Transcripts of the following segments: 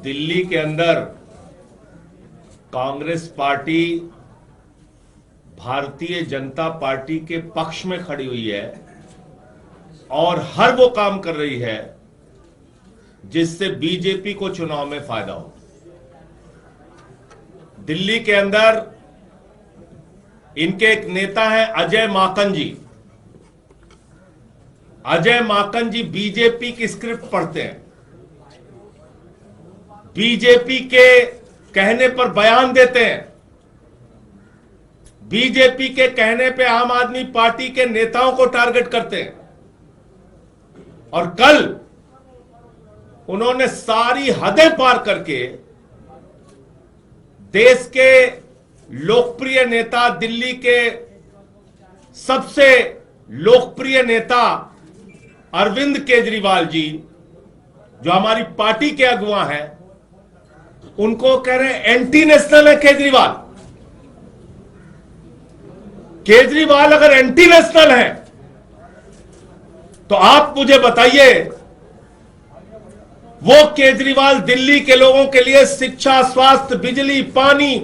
दिल्ली के अंदर Congress party Bharatiya Janata party के पक्ष में खड़ी हुई है और हर वो काम कर रही है जिससे बीजेपी को चुनाव में फायदा हो। दिल्ली के अंदर इनके एक नेता हैं अजय माकन जी। अजय माकन जी बीजेपी की स्क्रिप्ट पढ़ते हैं, बीजेपी के कहने पर बयान देते हैं, बीजेपी के कहने पे आम आदमी पार्टी के नेताओं को टारगेट करते हैं। और कल उन्होंने सारी हदें पार करके देश के लोकप्रिय नेता, दिल्ली के सबसे लोकप्रिय नेता अरविंद केजरीवाल जी, जो हमारी पार्टी के अगुवा हैं, उनको कह रहे हैं एंटी नेशनल है केजरीवाल। केजरीवाल अगर एंटी नेशनल है तो आप मुझे बताइए वो केजरीवाल दिल्ली के लोगों के लिए शिक्षा, स्वास्थ्य, बिजली, पानी,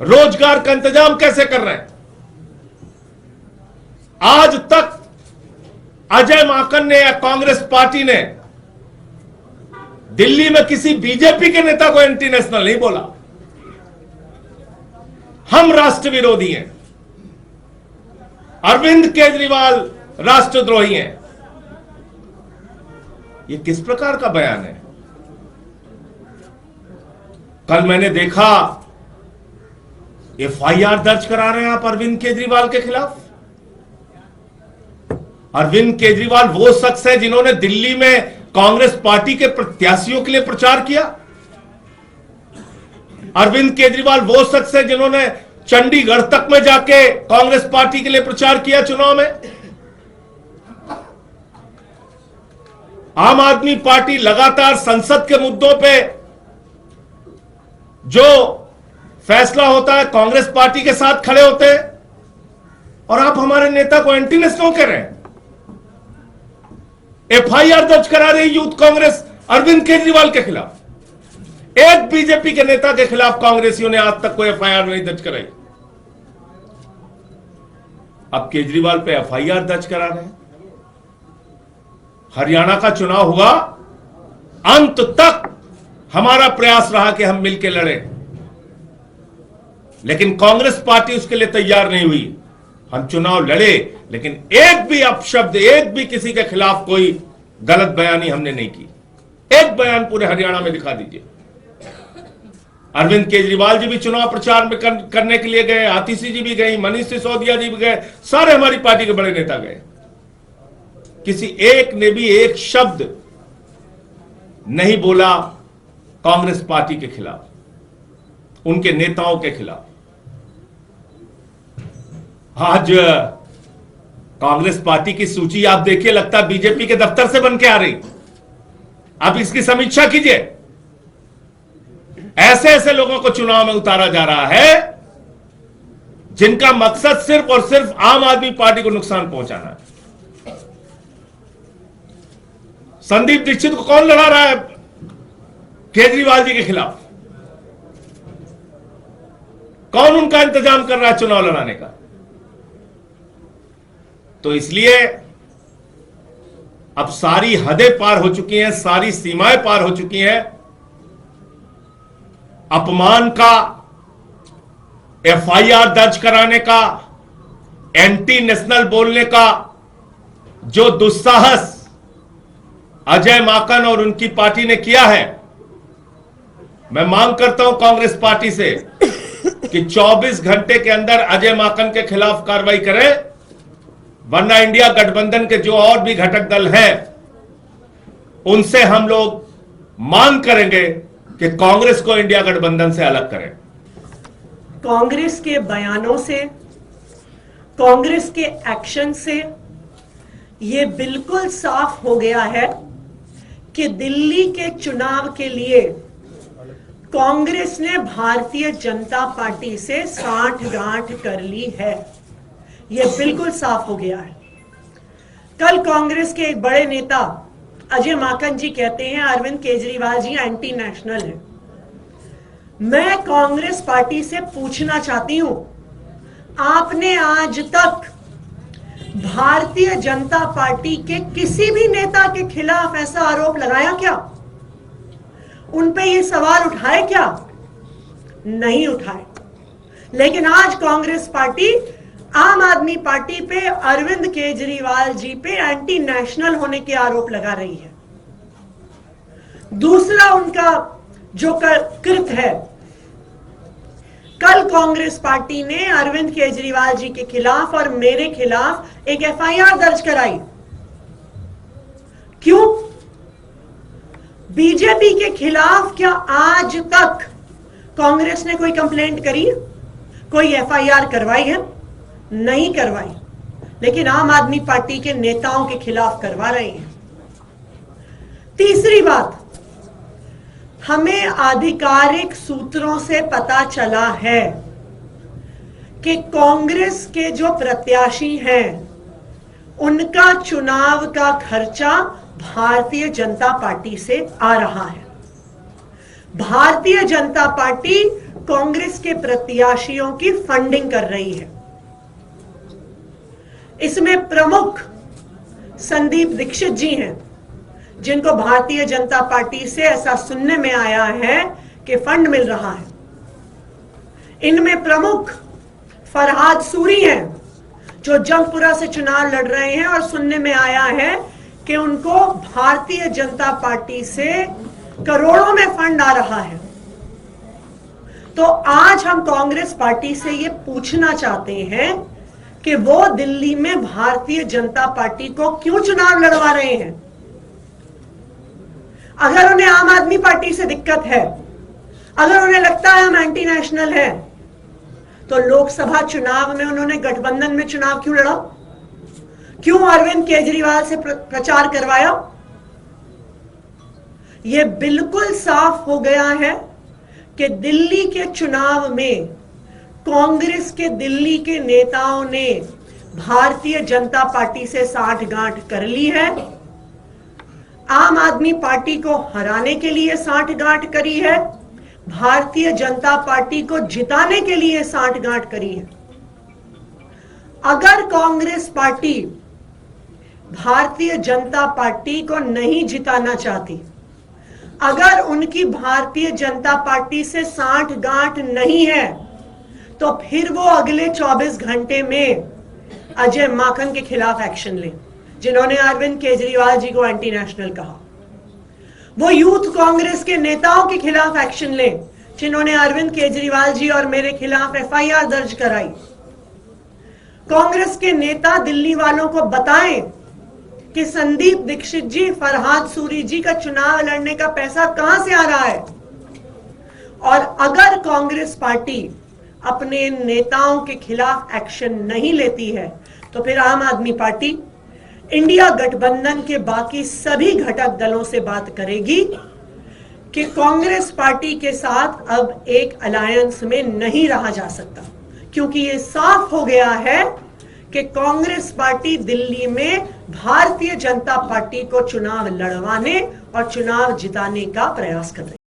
रोजगार का इंतजाम कैसे कर रहे हैं? आज तक अजय माकन ने या कांग्रेस पार्टी ने दिल्ली में किसी बीजेपी के नेता को एंटी नेशनल नहीं बोला। हम राष्ट्र विरोधी हैं, अरविंद केजरीवाल राष्ट्रद्रोही हैं। यह किस प्रकार का बयान है? कल मैंने देखा एफआईआर दर्ज करा रहे हैं आप अरविंद केजरीवाल के खिलाफ। अरविंद केजरीवाल वो शख्स है जिन्होंने दिल्ली में कांग्रेस पार्टी के प्रत्याशियों के लिए प्रचार किया। अरविंद केजरीवाल वो शख्स है जिन्होंने चंडीगढ़ तक में जाके कांग्रेस पार्टी के लिए प्रचार किया चुनाव में। आम आदमी पार्टी लगातार संसद के मुद्दों पे जो फैसला होता है कांग्रेस पार्टी के साथ खड़े होते हैं, और आप हमारे नेता को एंटी नेशनल कह रहे हैं। एफआईआर दर्ज करा रही यूथ कांग्रेस अरविंद केजरीवाल के खिलाफ। एक बीजेपी के नेता के खिलाफ कांग्रेसियों ने आज तक कोई एफआईआर नहीं दर्ज कराई। अब केजरीवाल पे एफआईआर दर्ज करा रहे हैं। हरियाणा का चुनाव हुआ, अंत तक हमारा प्रयास रहा कि हम मिलकर लड़ें, लेकिन कांग्रेस पार्टी उसके लिए तैयार नहीं हुई। हम चुनाव लड़े, लेकिन एक भी अपशब्द, एक भी किसी के खिलाफ कोई गलत बयानी हमने नहीं की। एक बयान पूरे हरियाणा में दिखा दीजिए। अरविंद केजरीवाल जी भी चुनाव प्रचार में करने के लिए गए, आतिशी जी भी गई, मनीष सिसोदिया जी भी गए, सारे हमारी पार्टी के बड़े नेता गए। किसी एक ने भी एक शब्द नहीं बोला कांग्रेस पार्टी के खिलाफ, उनके नेताओं के खिलाफ। आज कांग्रेस पार्टी की सूची आप देखिए, लगता है बीजेपी के दफ्तर से बन के आ रही। आप इसकी समीक्षा कीजिए। ऐसे ऐसे लोगों को चुनाव में उतारा जा रहा है जिनका मकसद सिर्फ और सिर्फ आम आदमी पार्टी को नुकसान पहुंचाना है। संदीप दीक्षित को कौन लड़ा रहा है केजरीवाल जी के खिलाफ? कौन उनका इंतजाम कर रहा है चुनाव लड़ाने का? तो इसलिए अब सारी हदें पार हो चुकी हैं, सारी सीमाएं पार हो चुकी हैं। अपमान का, एफआईआर दर्ज कराने का, एंटी नेशनल बोलने का जो दुस्साहस अजय माकन और उनकी पार्टी ने किया है, मैं मांग करता हूं कांग्रेस पार्टी से कि 24 घंटे के अंदर अजय माकन के खिलाफ कार्रवाई करें, वरना इंडिया गठबंधन के जो और भी घटक दल हैं उनसे हम लोग मांग करेंगे कि कांग्रेस को इंडिया गठबंधन से अलग करें। कांग्रेस के बयानों से, कांग्रेस के एक्शन से यह बिल्कुल साफ हो गया है कि दिल्ली के चुनाव के लिए कांग्रेस ने भारतीय जनता पार्टी से साठगांठ कर ली है। यह बिल्कुल साफ हो गया है। कल कांग्रेस के एक बड़े नेता अजय माकन जी कहते हैं अरविंद केजरीवाल जी एंटी नेशनल है। मैं कांग्रेस पार्टी से पूछना चाहती हूं, आपने आज तक भारतीय जनता पार्टी के किसी भी नेता के खिलाफ ऐसा आरोप लगाया क्या? उन पे ये सवाल उठाए क्या? नहीं उठाए। लेकिन आज कांग्रेस पार्टी आम आदमी पार्टी पे अरविंद केजरीवाल जी पे एंटी नेशनल होने के आरोप लगा रही है। दूसरा उनका जो कृत है, कल कांग्रेस पार्टी ने अरविंद केजरीवाल जी के खिलाफ और मेरे खिलाफ एक एफआईआर दर्ज कराई। क्यों? बीजेपी के खिलाफ क्या आज तक कांग्रेस ने कोई कंप्लेंट करी, कोई एफआईआर करवाई है? नहीं करवाई। लेकिन आम आदमी पार्टी के नेताओं के खिलाफ करवा रहे हैं। तीसरी बात, हमें आधिकारिक सूत्रों से पता चला है कि कांग्रेस के जो प्रत्याशी हैं उनका चुनाव का खर्चा भारतीय जनता पार्टी से आ रहा है। भारतीय जनता पार्टी कांग्रेस के प्रत्याशियों की फंडिंग कर रही है। इसमें प्रमुख संदीप दीक्षित जी हैं, जिनको भारतीय जनता पार्टी से ऐसा सुनने में आया है कि फंड मिल रहा है। इनमें प्रमुख फरहाद सूरी हैं, जो जंगपुरा से चुनाव लड़ रहे हैं और सुनने में आया है कि उनको भारतीय जनता पार्टी से करोड़ों में फंड आ रहा है। तो आज हम कांग्रेस पार्टी से ये पूछना चाहते हैं कि वो दिल्ली में भारतीय जनता पार्टी को क्यों चुनाव लड़वा रहे हैं? अगर उन्हें आम आदमी पार्टी से दिक्कत है, अगर उन्हें लगता है हम एंटी नेशनल हैं, तो लोकसभा चुनाव में उन्होंने गठबंधन में चुनाव क्यों लड़ा? क्यों अरविंद केजरीवाल से प्रचार करवाया? यह बिल्कुल साफ हो गया है कि दिल्ली के चुनाव में कांग्रेस के दिल्ली के नेताओं ने भारतीय जनता पार्टी से साठगांठ कर ली है। आम आदमी पार्टी को हराने के लिए साठगांठ करी है, भारतीय जनता पार्टी को जिताने के लिए साठगांठ करी है। अगर कांग्रेस पार्टी भारतीय जनता पार्टी को नहीं जिताना चाहती, अगर उनकी भारतीय जनता पार्टी से साठगांठ नहीं है, तो फिर वो अगले 24 घंटे में अजय माकन के खिलाफ एक्शन ले, जिन्होंने अरविंद केजरीवाल जी को एंटी नेशनल कहा। वो यूथ कांग्रेस के नेताओं के खिलाफ एक्शन ले, जिन्होंने अरविंद केजरीवाल जी और मेरे खिलाफ एफआईआर दर्ज कराई। कांग्रेस के नेता दिल्ली वालों को बताएं कि संदीप दीक्षित जी, फरहाद सूरी जी का चुनाव लड़ने का पैसा कहां से आ रहा है। और अगर कांग्रेस पार्टी अपने नेताओं के खिलाफ एक्शन नहीं लेती है, तो फिर आम आदमी पार्टी इंडिया गठबंधन के बाकी सभी घटक दलों से बात करेगी कि कांग्रेस पार्टी के साथ अब एक अलायंस में नहीं रहा जा सकता, क्योंकि ये साफ हो गया है कि कांग्रेस पार्टी दिल्ली में भारतीय जनता पार्टी को चुनाव लड़वाने और चुनाव जिताने का प्रयास कर रही है।